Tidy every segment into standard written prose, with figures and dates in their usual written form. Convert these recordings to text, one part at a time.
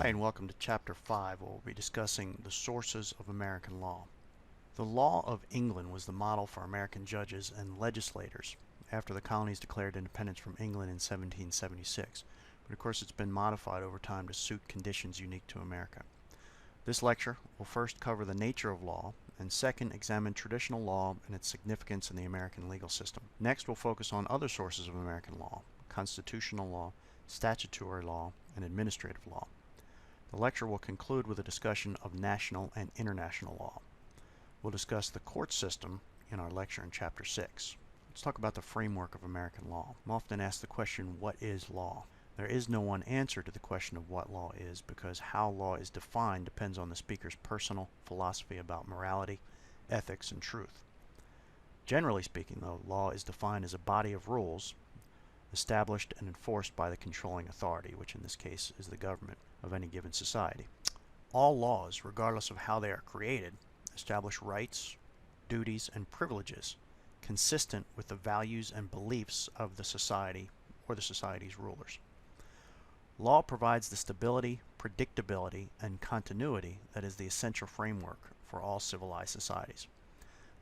and welcome to Chapter 5, where we'll be discussing the sources of American law. The law of England was the model for American judges and legislators after the colonies declared independence from England in 1776, but of course it's been modified over time to suit conditions unique to America. This lecture will first cover the nature of law, and second examine traditional law and its significance in the American legal system. Next we'll focus on other sources of American law: constitutional law, statutory law, and administrative law. The lecture will conclude with a discussion of national and international law. We'll discuss the court system in our lecture in Chapter 6. Let's talk about the framework of American law. I'm often asked the question, what is law? There is no one answer to the question of what law is, because how law is defined depends on the speaker's personal philosophy about morality, ethics, and truth. Generally speaking, though, law is defined as a body of rules established and enforced by the controlling authority, which in this case is the government of any given society. All laws, regardless of how they are created, establish rights, duties, and privileges consistent with the values and beliefs of the society or the society's rulers. Law provides the stability, predictability, and continuity that is the essential framework for all civilized societies.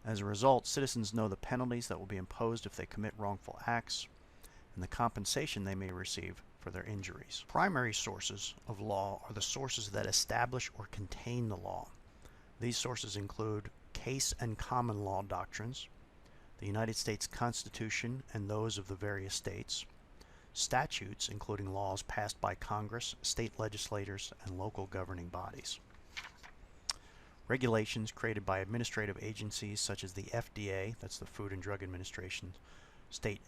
As a result, citizens know the penalties that will be imposed if they commit wrongful acts, and the compensation they may receive for their injuries. Primary sources of law are the sources that establish or contain the law. These sources include case and common law doctrines, the United States Constitution and those of the various states, statutes including laws passed by Congress, state legislators, and local governing bodies, regulations created by administrative agencies such as the FDA, that's the Food and Drug Administration, state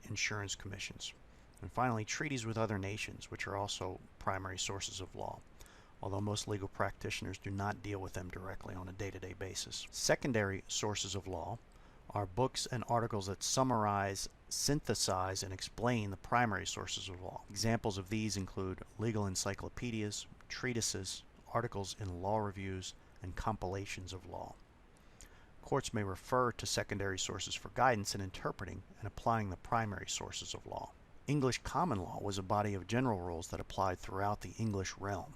insurance commissions, and finally treaties with other nations, which are also primary sources of law, although most legal practitioners do not deal with them directly on a day-to-day basis. Secondary sources of law are books and articles that summarize, synthesize, and explain the primary sources of law. Examples of these include legal encyclopedias, treatises, articles in law reviews, and compilations of law. Courts may refer to secondary sources for guidance in interpreting and applying the primary sources of law. English common law was a body of general rules that applied throughout the English realm.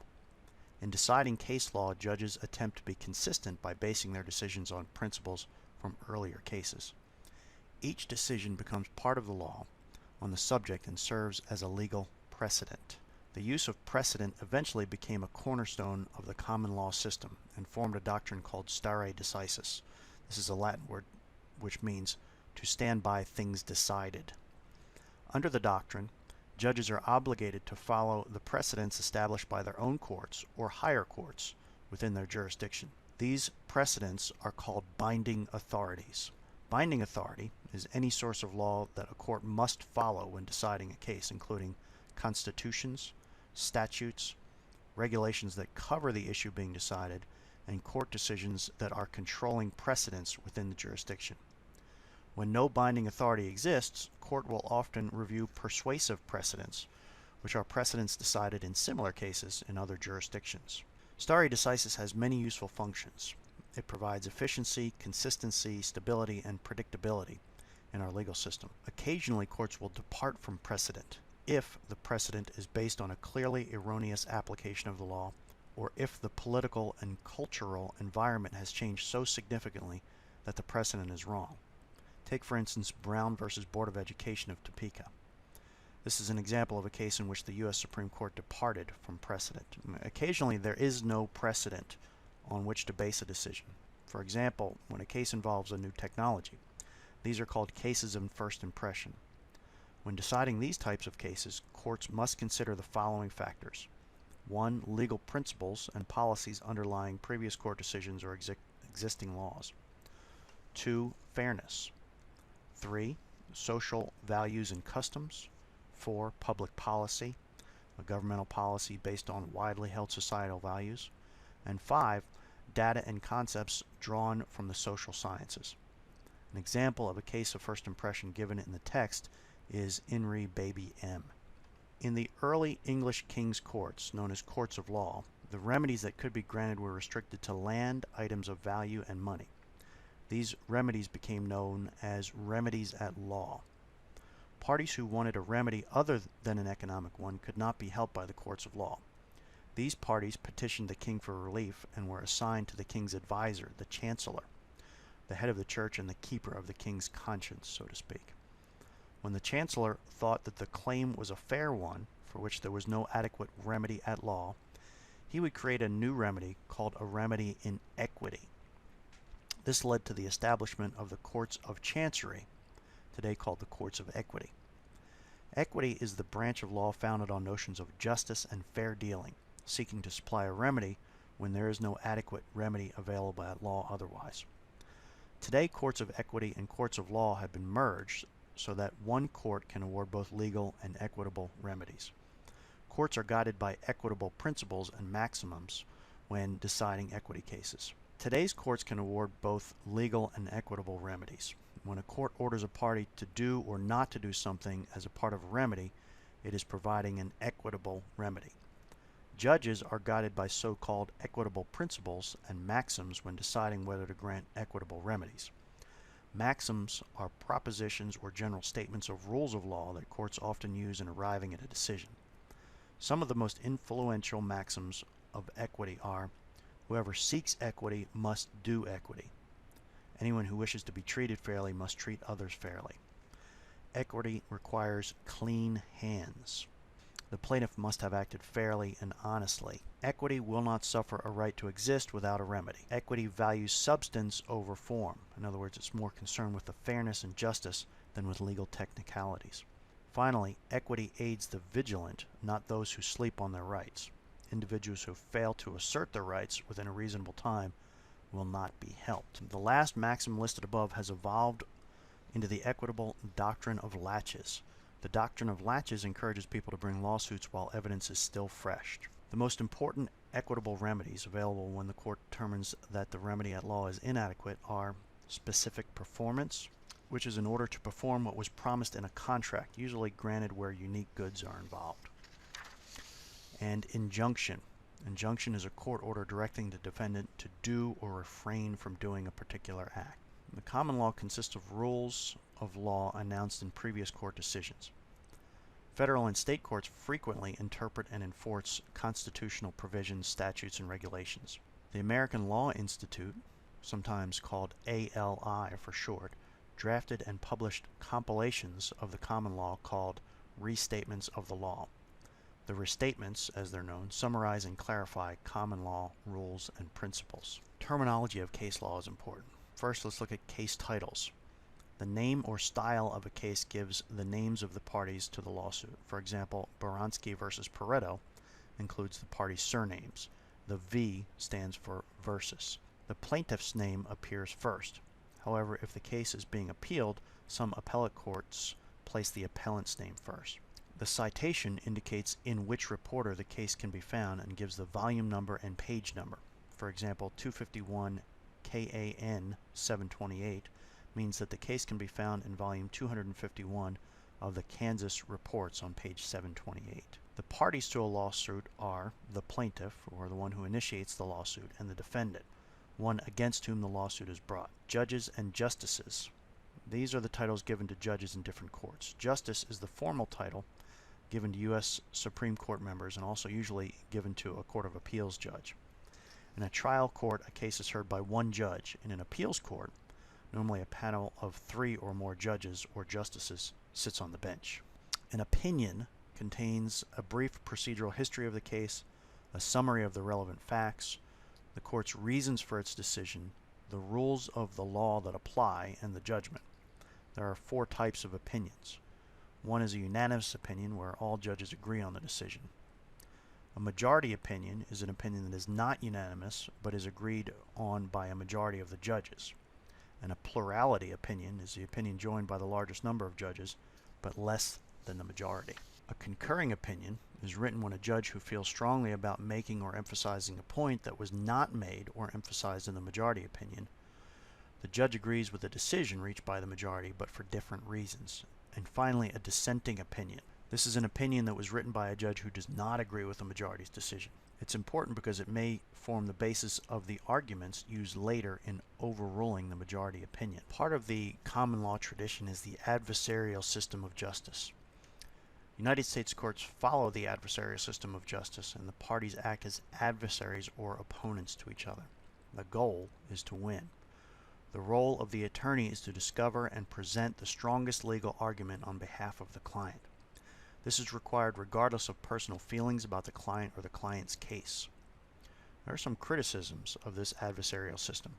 In deciding case law, judges attempt to be consistent by basing their decisions on principles from earlier cases. Each decision becomes part of the law on the subject and serves as a legal precedent. The use of precedent eventually became a cornerstone of the common law system and formed a doctrine called stare decisis. This is a Latin word which means to stand by things decided. Under the doctrine, judges are obligated to follow the precedents established by their own courts or higher courts within their jurisdiction. These precedents are called binding authorities. Binding authority is any source of law that a court must follow when deciding a case, including constitutions, statutes, regulations that cover the issue being decided, and court decisions that are controlling precedents within the jurisdiction. When no binding authority exists, court will often review persuasive precedents, which are precedents decided in similar cases in other jurisdictions. Stare decisis has many useful functions. It provides efficiency, consistency, stability, and predictability in our legal system. Occasionally, courts will depart from precedent if the precedent is based on a clearly erroneous application of the law, or if the political and cultural environment has changed so significantly that the precedent is wrong. Take, for instance, Brown v. Board of Education of Topeka. This is an example of a case in which the U.S. Supreme Court departed from precedent. Occasionally, there is no precedent on which to base a decision. For example, when a case involves a new technology. These are called cases of first impression. When deciding these types of cases, courts must consider the following factors. 1. Legal principles and policies underlying previous court decisions or existing laws. 2. Fairness. 3. Social values and customs. 4. Public policy, a governmental policy based on widely held societal values. And 5. Data and concepts drawn from the social sciences. An example of a case of first impression given in the text is In re Baby M. In the early English king's courts, known as courts of law, the remedies that could be granted were restricted to land, items of value, and money. These remedies became known as remedies at law. Parties who wanted a remedy other than an economic one could not be helped by the courts of law. These parties petitioned the king for relief and were assigned to the king's advisor, the chancellor, the head of the church and the keeper of the king's conscience, so to speak. When the chancellor thought that the claim was a fair one, for which there was no adequate remedy at law, he would create a new remedy called a remedy in equity. This led to the establishment of the courts of chancery, today called the courts of equity. Equity is the branch of law founded on notions of justice and fair dealing, seeking to supply a remedy when there is no adequate remedy available at law otherwise. Today, courts of equity and courts of law have been merged so that one court can award both legal and equitable remedies. Courts are guided by equitable principles and maxims when deciding equity cases. Today's courts can award both legal and equitable remedies. When a court orders a party to do or not to do something as a part of a remedy, it is providing an equitable remedy. Judges are guided by so-called equitable principles and maxims when deciding whether to grant equitable remedies. Maxims are propositions or general statements of rules of law that courts often use in arriving at a decision. Some of the most influential maxims of equity are: whoever seeks equity must do equity. Anyone who wishes to be treated fairly must treat others fairly. Equity requires clean hands. The plaintiff must have acted fairly and honestly. Equity will not suffer a right to exist without a remedy. Equity values substance over form. In other words, it's more concerned with the fairness and justice than with legal technicalities. Finally, equity aids the vigilant, not those who sleep on their rights. Individuals who fail to assert their rights within a reasonable time will not be helped. The last maxim listed above has evolved into the equitable doctrine of laches. The doctrine of laches encourages people to bring lawsuits while evidence is still fresh. The most important equitable remedies available when the court determines that the remedy at law is inadequate are specific performance, which is in order to perform what was promised in a contract, usually granted where unique goods are involved, and injunction. Injunction is a court order directing the defendant to do or refrain from doing a particular act. The common law consists of rules of law announced in previous court decisions. Federal and state courts frequently interpret and enforce constitutional provisions, statutes, and regulations. The American Law Institute, sometimes called ALI for short, drafted and published compilations of the common law called Restatements of the Law. The restatements, as they're known, summarize and clarify common law rules and principles. Terminology of case law is important. First, let's look at case titles. The name or style of a case gives the names of the parties to the lawsuit. For example, Baranski versus Pareto includes the parties' surnames. The V stands for versus. The plaintiff's name appears first. However, if the case is being appealed, some appellate courts place the appellant's name first. The citation indicates in which reporter the case can be found and gives the volume number and page number. For example, 251 KAN 728 means that the case can be found in volume 251 of the Kansas Reports on page 728. The parties to a lawsuit are the plaintiff, or the one who initiates the lawsuit, and the defendant, one against whom the lawsuit is brought. Judges and justices. These are the titles given to judges in different courts. Justice is the formal title given to U.S. Supreme Court members and also usually given to a Court of Appeals judge. In a trial court, a case is heard by one judge. In an appeals court, normally a panel of 3 or more judges or justices sits on the bench. An opinion contains a brief procedural history of the case, a summary of the relevant facts, the court's reasons for its decision, the rules of the law that apply, and the judgment. There are 4 types of opinions. One is a unanimous opinion where all judges agree on the decision. A majority opinion is an opinion that is not unanimous but is agreed on by a majority of the judges. And a plurality opinion is the opinion joined by the largest number of judges but less than the majority. A concurring opinion is written when a judge who feels strongly about making or emphasizing a point that was not made or emphasized in the majority opinion. The judge agrees with the decision reached by the majority but for different reasons. And finally, a dissenting opinion. This is an opinion that was written by a judge who does not agree with the majority's decision. It's important because it may form the basis of the arguments used later in overruling the majority opinion. Part of the common law tradition is the adversarial system of justice. United States courts follow the adversarial system of justice, and the parties act as adversaries or opponents to each other. The goal is to win. The role of the attorney is to discover and present the strongest legal argument on behalf of the client. This is required regardless of personal feelings about the client or the client's case. There are some criticisms of this adversarial system.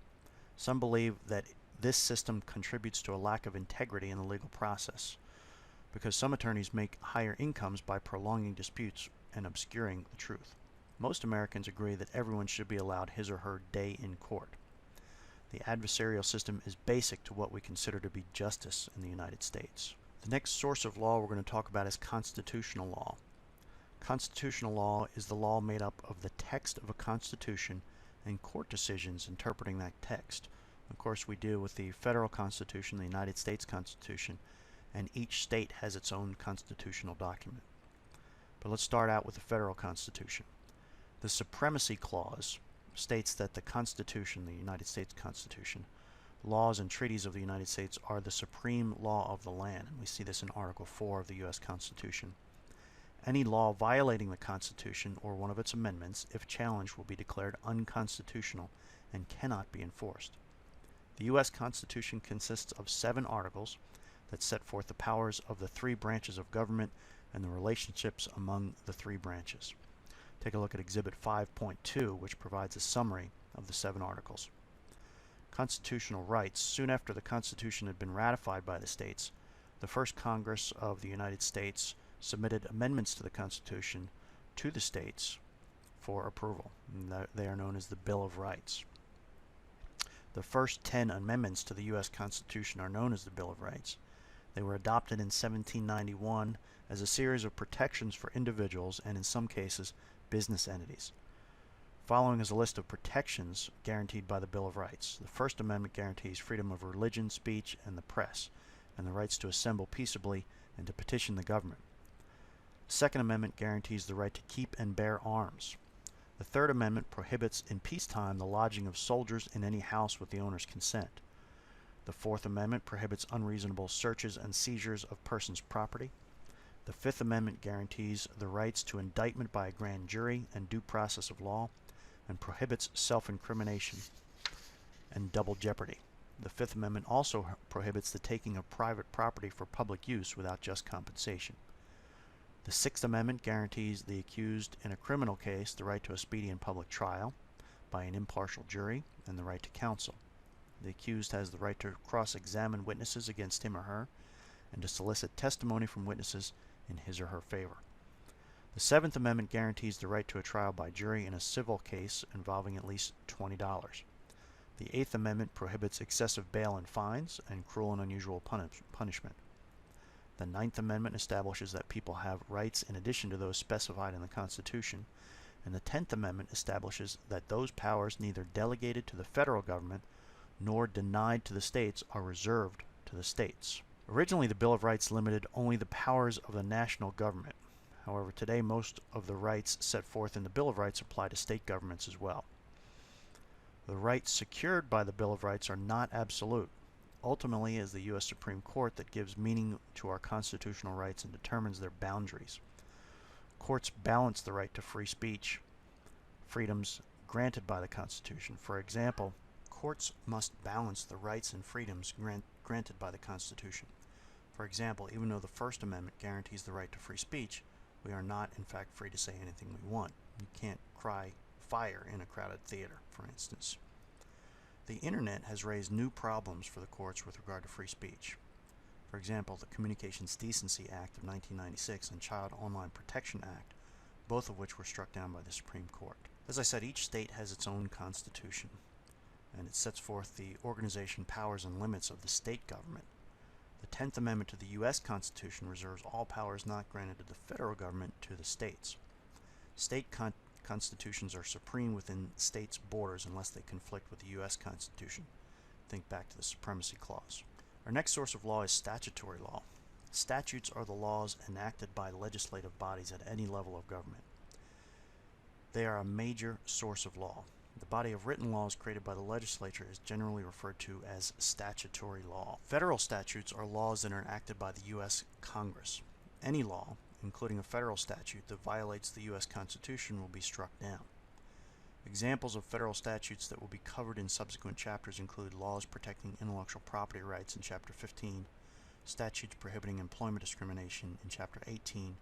Some believe that this system contributes to a lack of integrity in the legal process, because some attorneys make higher incomes by prolonging disputes and obscuring the truth. Most Americans agree that everyone should be allowed his or her day in court. The adversarial system is basic to what we consider to be justice in the United States. The next source of law we're going to talk about is constitutional law. Constitutional law is the law made up of the text of a constitution and court decisions interpreting that text. Of course, we deal with the federal constitution, the United States Constitution, and each state has its own constitutional document. But let's start out with the federal constitution. The Supremacy Clause states that the Constitution, the United States Constitution, laws and treaties of the United States are the supreme law of the land. And we see this in Article 4 of the U.S. Constitution. Any law violating the Constitution or one of its amendments, if challenged, will be declared unconstitutional and cannot be enforced. The U.S. Constitution consists of 7 articles that set forth the powers of the 3 branches of government and the relationships among the 3 branches. Take a look at Exhibit 5.2, which provides a summary of the 7 articles. Constitutional rights. Soon after the Constitution had been ratified by the states, the first Congress of the United States submitted amendments to the Constitution to the states for approval. They are known as the Bill of Rights. The first 10 amendments to the U.S. Constitution are known as the Bill of Rights. They were adopted in 1791 as a series of protections for individuals and, in some cases, business entities. Following is a list of protections guaranteed by the Bill of Rights. The First Amendment guarantees freedom of religion, speech, and the press, and the rights to assemble peaceably and to petition the government. The Second Amendment guarantees the right to keep and bear arms. The Third Amendment prohibits in peacetime the lodging of soldiers in any house with the owner's consent. The Fourth Amendment prohibits unreasonable searches and seizures of persons' property. The Fifth Amendment guarantees the rights to indictment by a grand jury and due process of law, and prohibits self-incrimination and double jeopardy. The Fifth Amendment also prohibits the taking of private property for public use without just compensation. The Sixth Amendment guarantees the accused in a criminal case the right to a speedy and public trial by an impartial jury and the right to counsel. The accused has the right to cross-examine witnesses against him or her and to solicit testimony from witnesses in his or her favor. The Seventh Amendment guarantees the right to a trial by jury in a civil case involving at least $20. The Eighth Amendment prohibits excessive bail and fines and cruel and unusual punishment. The Ninth Amendment establishes that people have rights in addition to those specified in the Constitution, and the Tenth Amendment establishes that those powers neither delegated to the federal government nor denied to the states are reserved to the states. Originally, the Bill of Rights limited only the powers of the national government. However, today most of the rights set forth in the Bill of Rights apply to state governments as well. The rights secured by the Bill of Rights are not absolute. Ultimately, it is the U.S. Supreme Court that gives meaning to our constitutional rights and determines their boundaries. Courts balance the right to free speech, freedoms granted by the Constitution. For example, courts must balance the rights and freedoms granted by the Constitution. For example, even though the First Amendment guarantees the right to free speech, we are not, in fact, free to say anything we want. You can't cry fire in a crowded theater, for instance. The Internet has raised new problems for the courts with regard to free speech. For example, the Communications Decency Act of 1996 and Child Online Protection Act, both of which were struck down by the Supreme Court. As I said, each state has its own constitution, and it sets forth the organization, powers, and limits of the state government. The 10th Amendment to the U.S. Constitution reserves all powers not granted to the federal government to the states. State constitutions are supreme within states' borders unless they conflict with the U.S. Constitution. Think back to the Supremacy Clause. Our next source of law is statutory law. Statutes are the laws enacted by legislative bodies at any level of government. They are a major source of law. The body of written laws created by the legislature is generally referred to as statutory law. Federal statutes are laws that are enacted by the U.S. Congress. Any law including a federal statute that violates the U.S. Constitution, will be struck down. Examples of federal statutes that will be covered in subsequent chapters include laws protecting intellectual property rights in Chapter 15, statutes prohibiting employment discrimination in Chapter 18,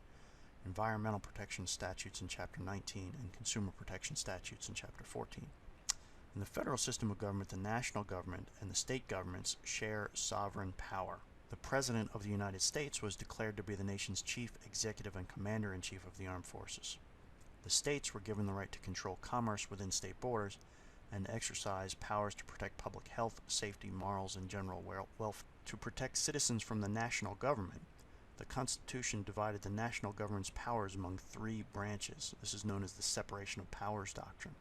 environmental protection statutes in Chapter 19, and consumer protection statutes in Chapter 14. In the federal system of government, the national government and the state governments share sovereign power. The President of the United States was declared to be the nation's chief executive and commander-in-chief of the armed forces. The states were given the right to control commerce within state borders and exercise powers to protect public health, safety, morals, and general welfare. To protect citizens from the national government, the Constitution divided the national government's powers among three branches. This is known as the separation of powers doctrine.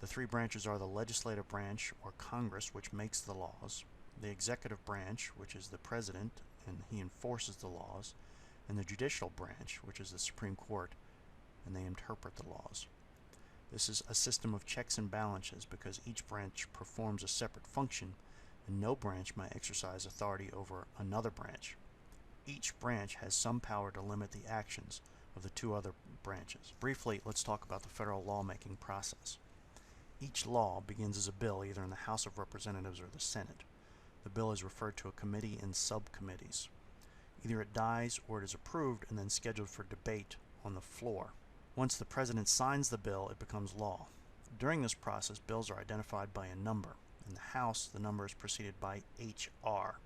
The three branches are the legislative branch, or Congress, which makes the laws, the executive branch, which is the President, and he enforces the laws, and the judicial branch, which is the Supreme Court, and they interpret the laws. This is a system of checks and balances because each branch performs a separate function, and no branch may exercise authority over another branch. Each branch has some power to limit the actions of the two other branches. Briefly, let's talk about the federal lawmaking process. Each law begins as a bill either in the House of Representatives or the Senate. The bill is referred to a committee and subcommittees. Either it dies or it is approved and then scheduled for debate on the floor. Once the President signs the bill, it becomes law. During this process, bills are identified by a number. In the House, the number is preceded by HR.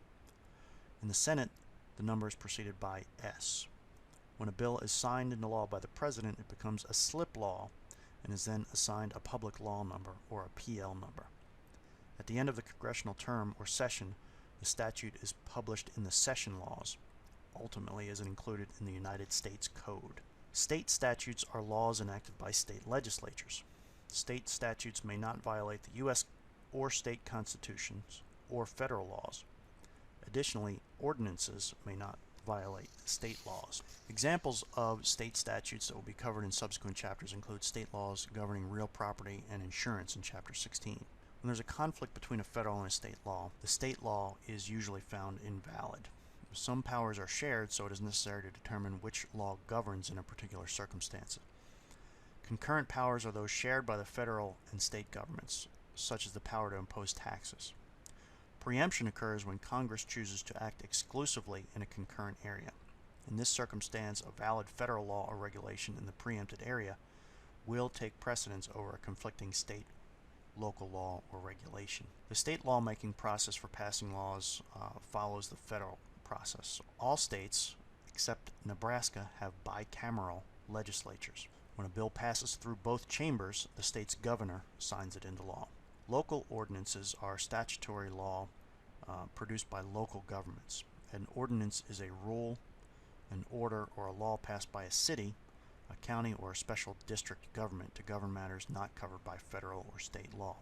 In the Senate, the number is preceded by S. When a bill is signed into law by the President, it becomes a slip law and is then assigned a public law number, or a PL number. At the end of the congressional term or session, the statute is published in the session laws. Ultimately, is included in the United States Code. State statutes are laws enacted by state legislatures. State statutes may not violate the U.S. or state constitutions or federal laws. Additionally, ordinances may not violate state laws. Examples of state statutes that will be covered in subsequent chapters include state laws governing real property and insurance in Chapter 16. When there's a conflict between a federal and a state law, the state law is usually found invalid. Some powers are shared, so it is necessary to determine which law governs in a particular circumstance. Concurrent powers are those shared by the federal and state governments, such as the power to impose taxes. Preemption occurs when Congress chooses to act exclusively in a concurrent area. In this circumstance, a valid federal law or regulation in the preempted area will take precedence over a conflicting state, local law, or regulation. The state lawmaking process for passing laws follows the federal process. All states, except Nebraska, have bicameral legislatures. When a bill passes through both chambers, the state's governor signs it into law. Local ordinances are statutory law produced by local governments. An ordinance is a rule, an order, or a law passed by a city, a county, or a special district government to govern matters not covered by federal or state law.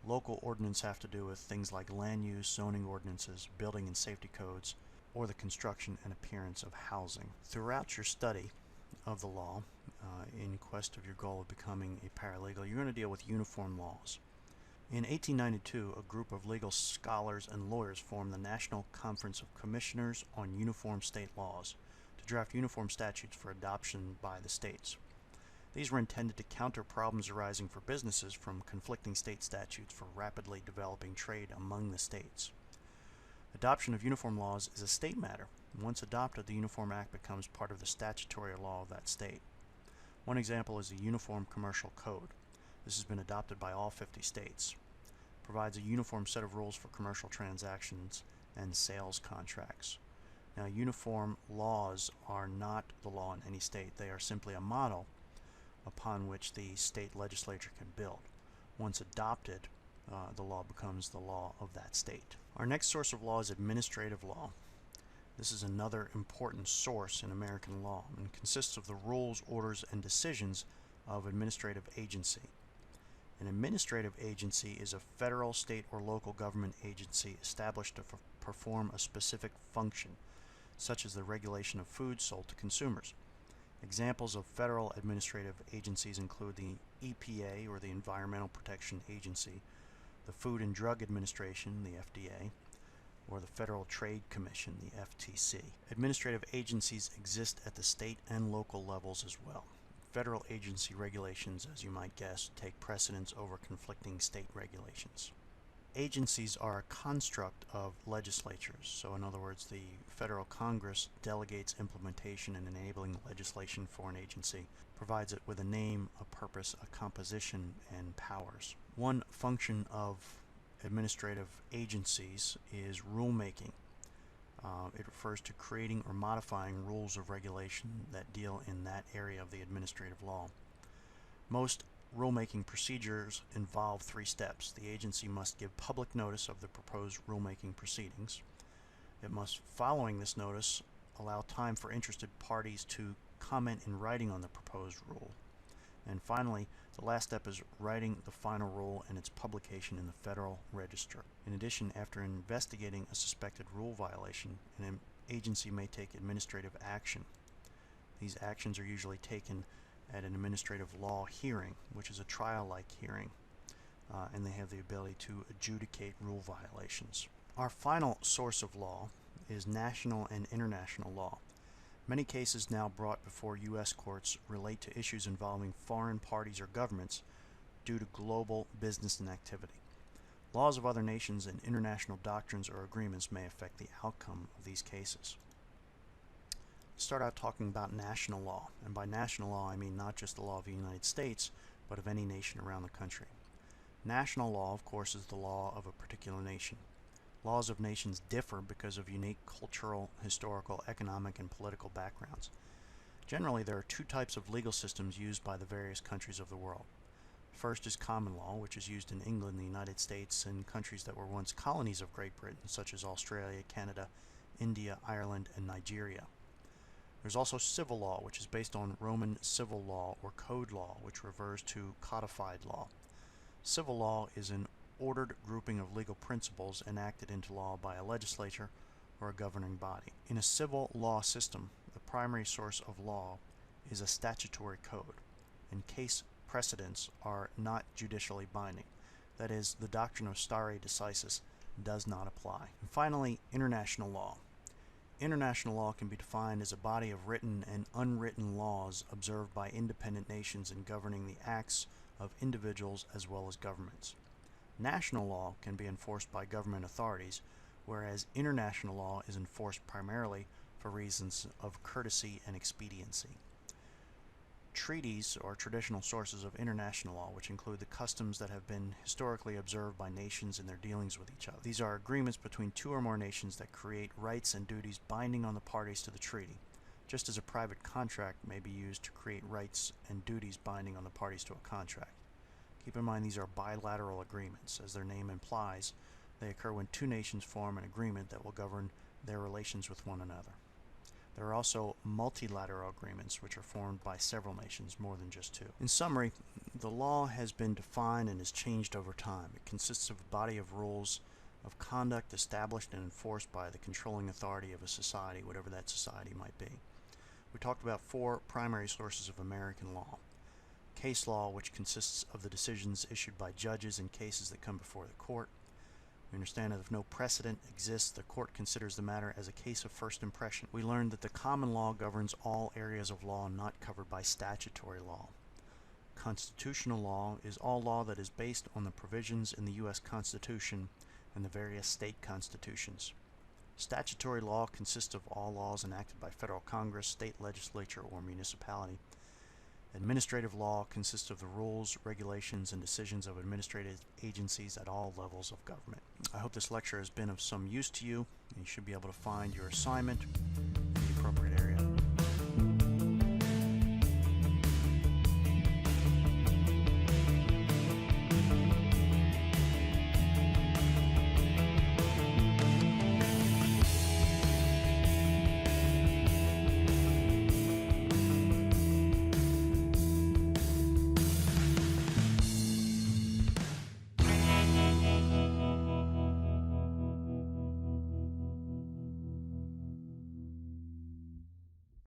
Local ordinances have to do with things like land use, zoning ordinances, building and safety codes, or the construction and appearance of housing. Throughout your study of the law, in quest of your goal of becoming a paralegal, you're going to deal with uniform laws. In 1892, a group of legal scholars and lawyers formed the National Conference of Commissioners on Uniform State Laws to draft uniform statutes for adoption by the states. These were intended to counter problems arising for businesses from conflicting state statutes for rapidly developing trade among the states. Adoption of uniform laws is a state matter. Once adopted, the Uniform Act becomes part of the statutory law of that state. One example is the Uniform Commercial Code. This has been adopted by all 50 states. It provides a uniform set of rules for commercial transactions and sales contracts. Now, uniform laws are not the law in any state. They are simply a model upon which the state legislature can build. Once adopted, the law becomes the law of that state. Our next source of law is administrative law. This is another important source in American law and consists of the rules, orders, and decisions of administrative agency. An administrative agency is a federal, state, or local government agency established to perform a specific function, such as the regulation of food sold to consumers. Examples of federal administrative agencies include the EPA, or the Environmental Protection Agency, the Food and Drug Administration, the FDA, or the Federal Trade Commission, the FTC. Administrative agencies exist at the state and local levels as well. Federal agency regulations, as you might guess, take precedence over conflicting state regulations. Agencies are a construct of legislatures, so in other words, the federal Congress delegates implementation and enabling legislation for an agency, provides it with a name, a purpose, a composition, and powers. One function of administrative agencies is rulemaking. It refers to creating or modifying rules of regulation that deal in that area of the administrative law. Most rulemaking procedures involve 3 steps. The agency must give public notice of the proposed rulemaking proceedings. It must, following this notice, allow time for interested parties to comment in writing on the proposed rule. And finally, the last step is writing the final rule and its publication in the Federal Register. In addition, after investigating a suspected rule violation, an agency may take administrative action. These actions are usually taken at an administrative law hearing, which is a trial-like hearing, and they have the ability to adjudicate rule violations. Our final source of law is national and international law. Many cases now brought before U.S. courts relate to issues involving foreign parties or governments due to global business and activity. Laws of other nations and international doctrines or agreements may affect the outcome of these cases. Start out talking about national law, and by national law I mean not just the law of the United States, but of any nation around the country. National law, of course, is the law of a particular nation. Laws of nations differ because of unique cultural, historical, economic, and political backgrounds. Generally, there are 2 types of legal systems used by the various countries of the world. First is common law, which is used in England, the United States, and countries that were once colonies of Great Britain, such as Australia, Canada, India, Ireland, and Nigeria. There's also civil law, which is based on Roman civil law or code law, which refers to codified law. Civil law is an ordered grouping of legal principles enacted into law by a legislature or a governing body. In a civil law system, the primary source of law is a statutory code, and case precedents are not judicially binding. That is, the doctrine of stare decisis does not apply. And finally, international law. International law can be defined as a body of written and unwritten laws observed by independent nations and governing the acts of individuals as well as governments. National law can be enforced by government authorities, whereas international law is enforced primarily for reasons of courtesy and expediency. Treaties are traditional sources of international law, which include the customs that have been historically observed by nations in their dealings with each other. These are agreements between 2 or more nations that create rights and duties binding on the parties to the treaty, just as a private contract may be used to create rights and duties binding on the parties to a contract. Keep in mind these are bilateral agreements. As their name implies, they occur when 2 nations form an agreement that will govern their relations with one another. There are also multilateral agreements, which are formed by several nations, more than just 2. In summary, the law has been defined and has changed over time. It consists of a body of rules of conduct established and enforced by the controlling authority of a society, whatever that society might be. We talked about 4 primary sources of American law. Case law, which consists of the decisions issued by judges in cases that come before the court. We understand that if no precedent exists, the court considers the matter as a case of first impression. We learned that the common law governs all areas of law not covered by statutory law. Constitutional law is all law that is based on the provisions in the U.S. Constitution and the various state constitutions. Statutory law consists of all laws enacted by federal Congress, state legislature, or municipality. Administrative law consists of the rules, regulations, and decisions of administrative agencies at all levels of government. I hope this lecture has been of some use to you. You should be able to find your assignment in the appropriate